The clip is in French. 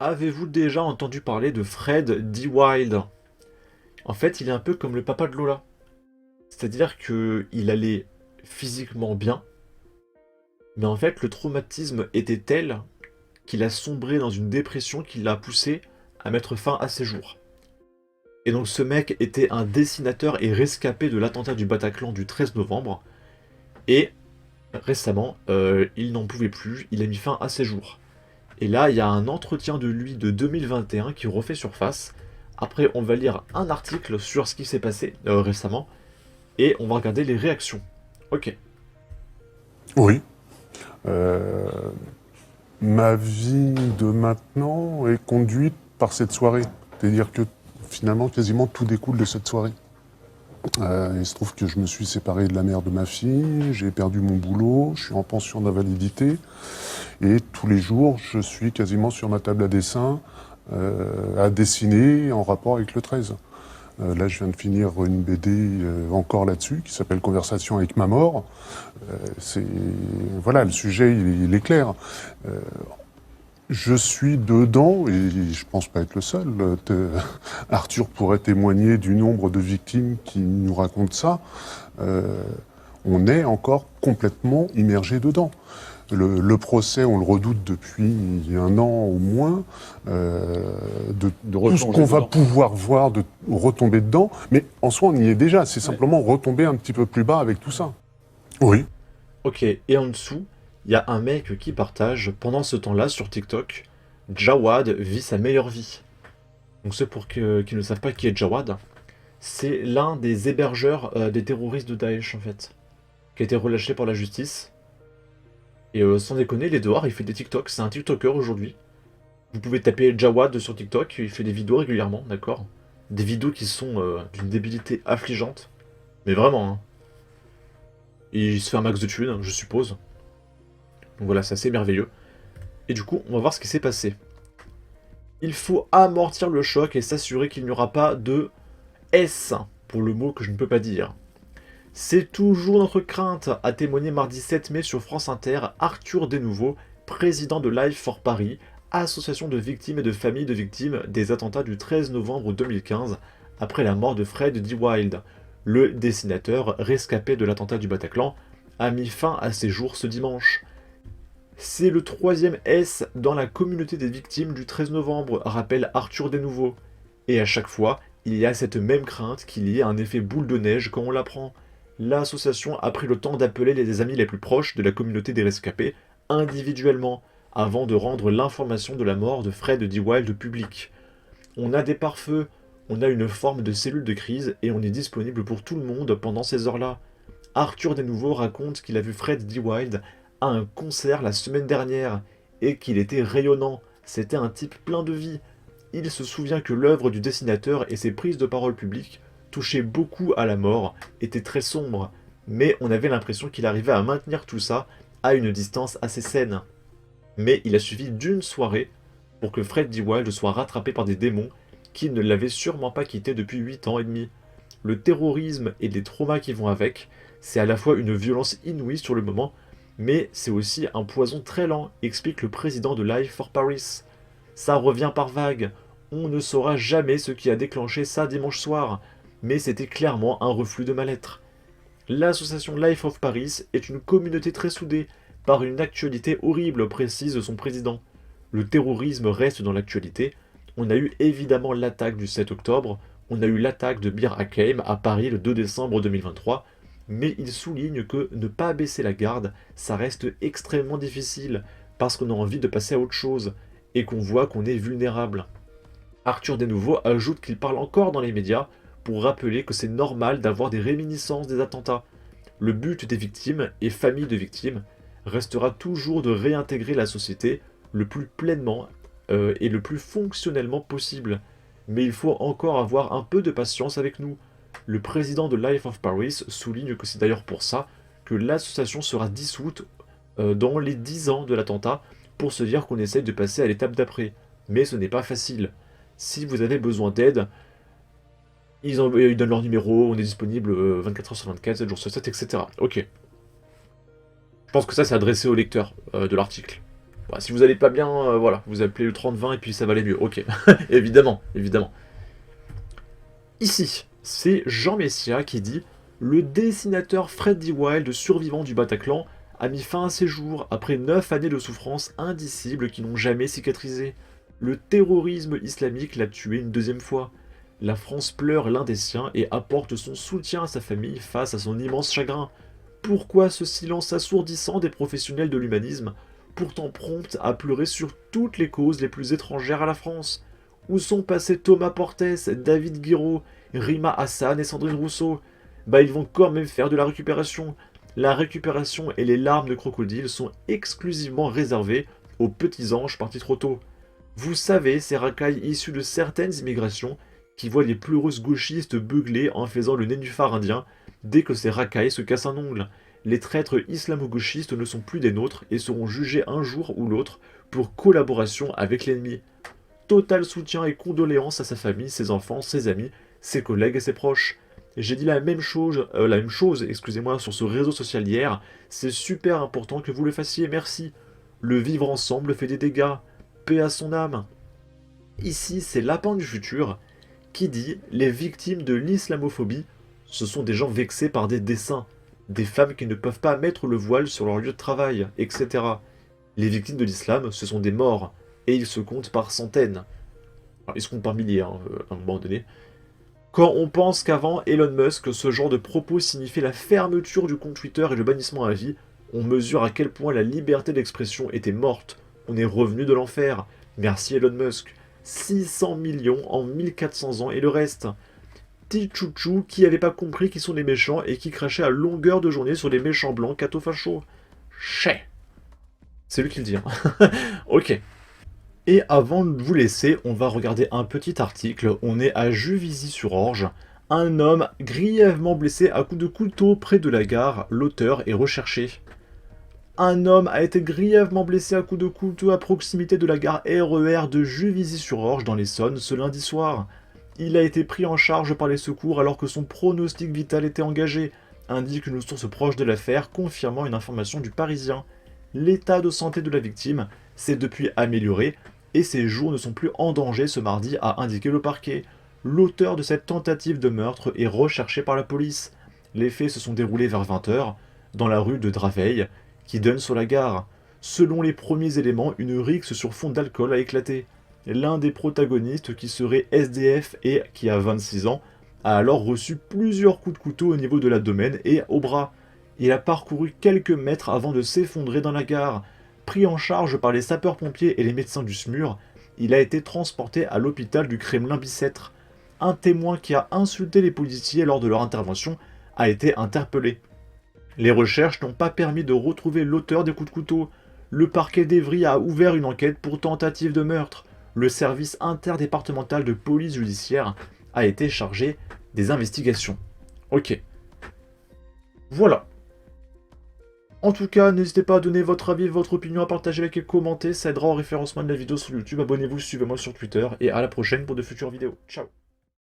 Avez-vous déjà entendu parler de Fred D. Wild? En fait, il est un peu comme le papa de Lola. C'est-à-dire que il allait physiquement bien, mais en fait, le traumatisme était tel qu'il a sombré dans une dépression qui l'a poussé à mettre fin à ses jours. Et donc ce mec était un dessinateur et rescapé de l'attentat du Bataclan du 13 novembre, et récemment, il n'en pouvait plus, il a mis fin à ses jours. Et là, il y a un entretien de lui de 2021 qui refait surface. Après, on va lire un article sur ce qui s'est passé récemment, et on va regarder les réactions. Ok. Oui. Euh, Ma vie de maintenant est conduite par cette soirée. C'est-à-dire que finalement, quasiment tout découle de cette soirée. Il se trouve que je me suis séparé de la mère de ma fille, j'ai perdu mon boulot, je suis en pension d'invalidité, et tous les jours, je suis quasiment sur ma table à dessin, à dessiner en rapport avec le 13. Là, je viens de finir une BD encore là-dessus, qui s'appelle Conversation avec ma mort. C'est voilà, le sujet, il est clair. Euh, je suis dedans, et je pense pas être le seul. Arthur pourrait témoigner du nombre de victimes qui nous racontent ça. Euh, on est encore complètement immergé dedans. Le procès, on le redoute depuis un an au moins, de De tout ce qu'on replonger va dedans. pouvoir voir, de retomber dedans. Mais en soi, on y est déjà. C'est simplement retomber un petit peu plus bas avec tout ça. Oui. Ok, et en dessous, il y a un mec qui partage, pendant ce temps-là, sur TikTok, Jawad vit sa meilleure vie. Donc ceux qui ne savent pas qui est Jawad, c'est l'un des hébergeurs des terroristes de Daesh, en fait, qui a été relâché par la justice. Et sans déconner, il est dehors, il fait des TikToks, c'est un TikToker aujourd'hui. Vous pouvez taper Jawad sur TikTok, il fait des vidéos régulièrement, d'accord? Des vidéos qui sont d'une débilité affligeante. Mais vraiment, hein. Il se fait un max de thunes, je suppose. Donc voilà, c'est assez merveilleux. Et du coup, on va voir ce qui s'est passé. Il faut amortir le choc et s'assurer qu'il n'y aura pas de S pour le mot que je ne peux pas dire. C'est toujours notre crainte, a témoigné mardi 7 mai sur France Inter Arthur Desnouveau, président de Life for Paris, association de victimes et de familles de victimes des attentats du 13 novembre 2015, après la mort de Fred D. Wild. Le dessinateur, rescapé de l'attentat du Bataclan, a mis fin à ses jours ce dimanche. C'est le troisième S dans la communauté des victimes du 13 novembre, rappelle Arthur Desnouveau. Et à chaque fois, il y a cette même crainte qu'il y ait un effet boule de neige quand on l'apprend. L'association a pris le temps d'appeler les amis les plus proches de la communauté des rescapés individuellement, avant de rendre l'information de la mort de Fred D. Wild publique. On a des pare-feux, on a une forme de cellule de crise et on est disponible pour tout le monde pendant ces heures-là. Arthur Desnouveau raconte qu'il a vu Fred D. Wild à un concert la semaine dernière et qu'il était rayonnant. C'était un type plein de vie. Il se souvient que l'œuvre du dessinateur et ses prises de parole publiques touchaient beaucoup à la mort, étaient très sombres, mais on avait l'impression qu'il arrivait à maintenir tout ça à une distance assez saine. Mais il a suffi d'une soirée pour que Fred D. Wild soit rattrapé par des démons qui ne l'avaient sûrement pas quitté depuis 8 ans et demi. Le terrorisme et les traumas qui vont avec, c'est à la fois une violence inouïe sur le moment, mais c'est aussi un poison très lent, explique le président de Life for Paris. Ça revient par vagues. On ne saura jamais ce qui a déclenché ça dimanche soir, mais c'était clairement un reflux de mal-être. L'association Life of Paris est une communauté très soudée, par une actualité horrible, précise son président. Le terrorisme reste dans l'actualité. On a eu évidemment l'attaque du 7 octobre, on a eu l'attaque de Bir Hakeim à Paris le 2 décembre 2023, mais il souligne que ne pas baisser la garde, ça reste extrêmement difficile, parce qu'on a envie de passer à autre chose, et qu'on voit qu'on est vulnérable. Arthur Desnouveau ajoute qu'il parle encore dans les médias pour rappeler que c'est normal d'avoir des réminiscences des attentats. Le but des victimes et familles de victimes restera toujours de réintégrer la société le plus pleinement et le plus fonctionnellement possible. Mais il faut encore avoir un peu de patience avec nous. Le président de Life of Paris souligne que c'est d'ailleurs pour ça que l'association sera dissoute dans les 10 ans de l'attentat pour se dire qu'on essaye de passer à l'étape d'après. Mais ce n'est pas facile. Si vous avez besoin d'aide, ils donnent leur numéro, on est disponible 24 heures sur 24, 7 jours sur 7, etc. Ok. Je pense que ça, c'est adressé au lecteur de l'article. Bah, si vous allez pas bien, voilà, vous appelez le 30-20 et puis ça va aller mieux. Ok, évidemment, évidemment. Ici, c'est Jean Messia qui dit « Le dessinateur Freddy Wild, survivant du Bataclan, a mis fin à ses jours après 9 années de souffrances indicibles qui n'ont jamais cicatrisé. Le terrorisme islamique l'a tué une deuxième fois. La France pleure l'un des siens et apporte son soutien à sa famille face à son immense chagrin. Pourquoi ce silence assourdissant des professionnels de l'humanisme, pourtant prompts à pleurer sur toutes les causes les plus étrangères à la France? Où sont passés Thomas Portes, David Guiraud, Rima Hassan et Sandrine Rousseau? Bah ils vont quand même faire de la récupération. La récupération et les larmes de crocodile sont exclusivement réservées aux petits anges partis trop tôt. Vous savez, ces racailles issues de certaines immigrations qui voient les pleureuses gauchistes beugler en faisant le nénuphar indien dès que ces racailles se cassent un ongle. Les traîtres islamo-gauchistes ne sont plus des nôtres et seront jugés un jour ou l'autre pour collaboration avec l'ennemi. Total soutien et condoléances à sa famille, ses enfants, ses amis, ses collègues et ses proches. J'ai dit la même chose, excusez-moi, sur ce réseau social hier. C'est super important que vous le fassiez, merci. Le vivre ensemble fait des dégâts. Paix à son âme. Ici, c'est Lapin du futur qui dit « Les victimes de l'islamophobie, ce sont des gens vexés par des dessins, des femmes qui ne peuvent pas mettre le voile sur leur lieu de travail, etc. Les victimes de l'islam, ce sont des morts, et ils se comptent par centaines. » Alors, ils se comptent par milliers, à un moment donné. Quand on pense qu'avant Elon Musk, ce genre de propos signifiait la fermeture du compte Twitter et le bannissement à vie, on mesure à quel point la liberté d'expression était morte. On est revenu de l'enfer. Merci Elon Musk. 600 millions en 1400 ans et le reste. Petit chouchou qui n'avait pas compris qui sont les méchants et qui crachait à longueur de journée sur les méchants blancs catho-fachos. Chais. C'est lui qui le dit. Hein. Ok. Et avant de vous laisser, on va regarder un petit article. On est à Juvisy-sur-Orge. Un homme grièvement blessé à coups de couteau près de la gare. L'auteur est recherché. Un homme a été grièvement blessé à coups de couteau à proximité de la gare RER de Juvisy-sur-Orge dans l'Essonne ce lundi soir. Il a été pris en charge par les secours alors que son pronostic vital était engagé, indique une source proche de l'affaire confirmant une information du Parisien. L'état de santé de la victime s'est depuis amélioré et ses jours ne sont plus en danger ce mardi, a indiqué le parquet. L'auteur de cette tentative de meurtre est recherché par la police. Les faits se sont déroulés vers 20 h dans la rue de Draveil, qui donne sur la gare. Selon les premiers éléments, une rixe sur fond d'alcool a éclaté. L'un des protagonistes, qui serait SDF et qui a 26 ans, a alors reçu plusieurs coups de couteau au niveau de l'abdomen et au bras. Il a parcouru quelques mètres avant de s'effondrer dans la gare. Pris en charge par les sapeurs-pompiers et les médecins du SMUR, il a été transporté à l'hôpital du Kremlin-Bicêtre. Un témoin qui a insulté les policiers lors de leur intervention a été interpellé. Les recherches n'ont pas permis de retrouver l'auteur des coups de couteau. Le parquet d'Evry a ouvert une enquête pour tentative de meurtre. Le service interdépartemental de police judiciaire a été chargé des investigations. Ok. Voilà. En tout cas, n'hésitez pas à donner votre avis, votre opinion, à partager, liker et commenter. Ça aidera au référencement de la vidéo sur YouTube. Abonnez-vous, suivez-moi sur Twitter. Et à la prochaine pour de futures vidéos. Ciao.